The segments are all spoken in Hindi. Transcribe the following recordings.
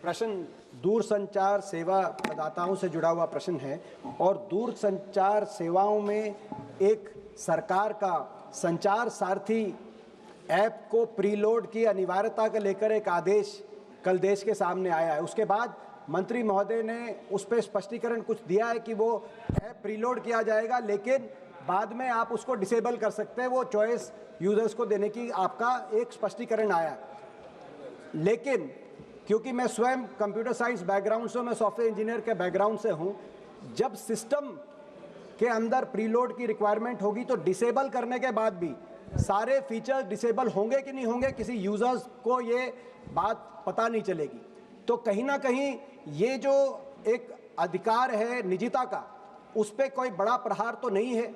प्रश्न दूरसंचार सेवा प्रदाताओं से जुड़ा हुआ प्रश्न है और दूरसंचार सेवाओं में एक सरकार का संचार सारथी ऐप को प्रीलोड की अनिवार्यता को लेकर एक आदेश कल देश के सामने आया है। उसके बाद मंत्री महोदय ने उस पर स्पष्टीकरण कुछ दिया है कि वो ऐप प्रीलोड किया जाएगा, लेकिन बाद में आप उसको डिसेबल कर सकते हैं, वो चॉइस यूजर्स को देने की आपका एक स्पष्टीकरण आया। लेकिन क्योंकि मैं स्वयं कंप्यूटर साइंस बैकग्राउंड से, मैं सॉफ्टवेयर इंजीनियर के बैकग्राउंड से हूं, जब सिस्टम के अंदर प्रीलोड की रिक्वायरमेंट होगी तो डिसेबल करने के बाद भी सारे फीचर्स डिसेबल होंगे कि नहीं होंगे, किसी यूजर्स को ये बात पता नहीं चलेगी। तो कहीं ना कहीं ये जो एक अधिकार है निजता का, उस पर कोई बड़ा प्रहार तो नहीं है?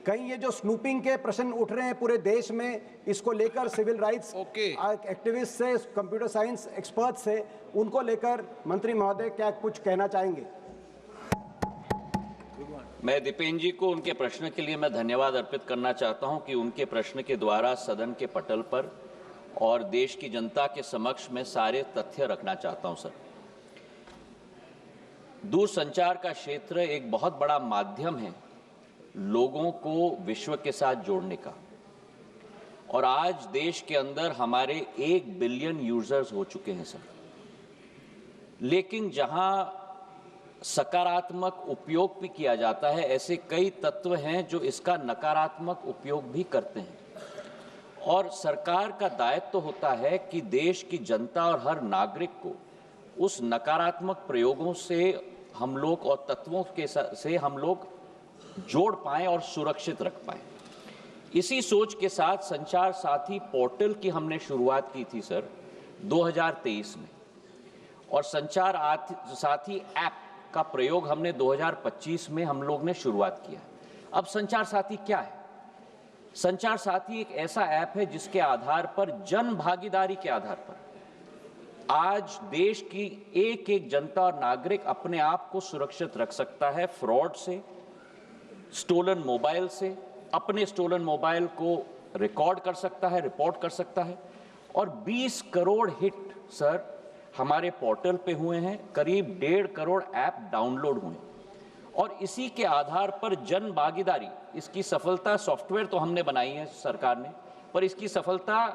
कहीं ये जो स्नूपिंग के प्रश्न उठ रहे हैं पूरे देश में, इसको लेकर सिविल राइट्स एक्टिविस्ट से, कंप्यूटर साइंस एक्सपर्ट से, उनको लेकर मंत्री महोदय क्या कुछ कहना चाहेंगे? मैं दीपेन जी को उनके प्रश्न के लिए मैं धन्यवाद अर्पित करना चाहता हूं कि उनके प्रश्न के द्वारा सदन के पटल पर और देश की जनता के समक्ष में सारे तथ्य रखना चाहता हूं। सर, दूरसंचार का क्षेत्र एक बहुत बड़ा माध्यम है लोगों को विश्व के साथ जोड़ने का, और आज देश के अंदर हमारे 1 बिलियन यूजर्स हो चुके हैं सर। लेकिन जहां सकारात्मक उपयोग भी किया जाता है, ऐसे कई तत्व हैं जो इसका नकारात्मक उपयोग भी करते हैं, और सरकार का दायित्व होता है कि देश की जनता और हर नागरिक को उस नकारात्मक प्रयोगों से हम लोग और तत्वों के से हम लोग जोड़ पाएं और सुरक्षित रख पाएं। इसी सोच के साथ संचार साथी पोर्टल की हमने शुरुआत की थी सर 2023 में, और संचार साथी ऐप का प्रयोग हमने 2025 में हम लोग ने शुरुआत किया। अब संचार साथी क्या है? संचार साथी एक ऐसा ऐप है जिसके आधार पर, जन भागीदारी के आधार पर, आज देश की एक एक जनता और नागरिक अपने आप को सुरक्षित रख सकता है फ्रॉड से, स्टोलन मोबाइल से, अपने स्टोलन मोबाइल को रिकॉर्ड कर सकता है, रिपोर्ट कर सकता है। और 20 करोड़ हिट सर हमारे पोर्टल पे हुए हैं, करीब 1.5 करोड़ ऐप डाउनलोड हुए, और इसी के आधार पर जन भागीदारी, इसकी सफलता, सॉफ्टवेयर तो हमने बनाई है सरकार ने, पर इसकी सफलता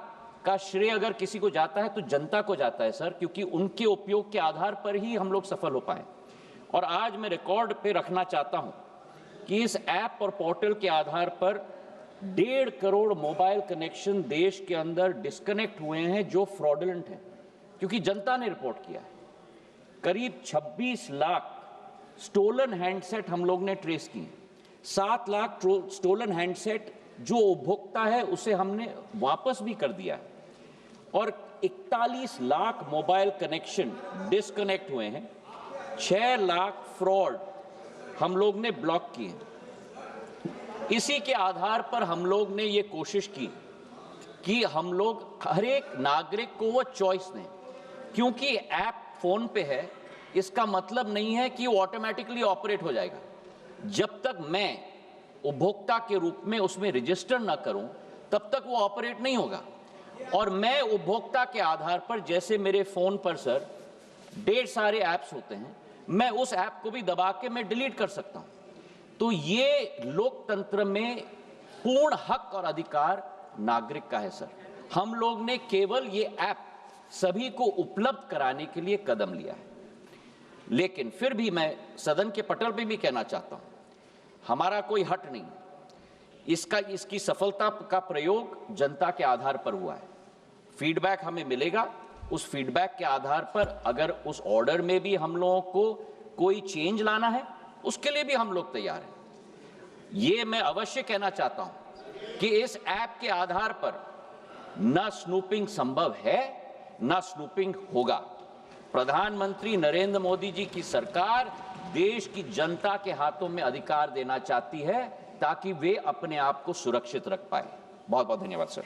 का श्रेय अगर किसी को जाता है तो जनता को जाता है सर, क्योंकि उनके उपयोग के आधार पर ही हम लोग सफल हो पाए। और आज मैं रिकॉर्ड पे रखना चाहता हूं कि इस ऐप और पोर्टल के आधार पर 1.5 करोड़ मोबाइल कनेक्शन देश के अंदर डिस्कनेक्ट हुए हैं जो फ्रॉडुलेंट हैं, क्योंकि जनता ने रिपोर्ट किया है। करीब 26 लाख स्टोलन हैंडसेट हम लोग ने ट्रेस किए, 7 लाख स्टोलन हैंडसेट जो उपभोक्ता है उसे हमने वापस भी कर दिया है, और 41 लाख मोबाइल कनेक्शन डिस्कनेक्ट हुए हैं, 6 लाख फ्रॉड हम लोग ने ब्लॉक किए। इसी के आधार पर हम लोग ने ये कोशिश की कि हम लोग हर एक नागरिक को वो चॉइस दें, क्योंकि ऐप फोन पे है, इसका मतलब नहीं है कि वो ऑटोमेटिकली ऑपरेट हो जाएगा। जब तक मैं उपभोक्ता के रूप में उसमें रजिस्टर ना करूं, तब तक वो ऑपरेट नहीं होगा। और मैं उपभोक्ता के आधार पर, जैसे मेरे फोन पर सर ढेर सारे ऐप्स होते हैं, मैं उस ऐप को भी दबा के मैं डिलीट कर सकता हूं। तो ये लोकतंत्र में पूर्ण हक और अधिकार नागरिक का है सर। हम लोग ने केवल ये ऐप सभी को उपलब्ध कराने के लिए कदम लिया है। लेकिन फिर भी मैं सदन के पटल पे भी कहना चाहता हूं, हमारा कोई हट नहीं, इसकी सफलता का प्रयोग जनता के आधार पर हुआ है। फीडबैक हमें मिलेगा, उस फीडबैक के आधार पर अगर उस ऑर्डर में भी हम लोगों को कोई चेंज लाना है, उसके लिए भी हम लोग तैयार हैं। ये मैं अवश्य कहना चाहता हूं कि इस ऐप के आधार पर न स्नूपिंग संभव है, न स्नूपिंग होगा। प्रधानमंत्री नरेंद्र मोदी जी की सरकार देश की जनता के हाथों में अधिकार देना चाहती है ताकि वे अपने आप को सुरक्षित रख पाए। बहुत बहुत धन्यवाद सर।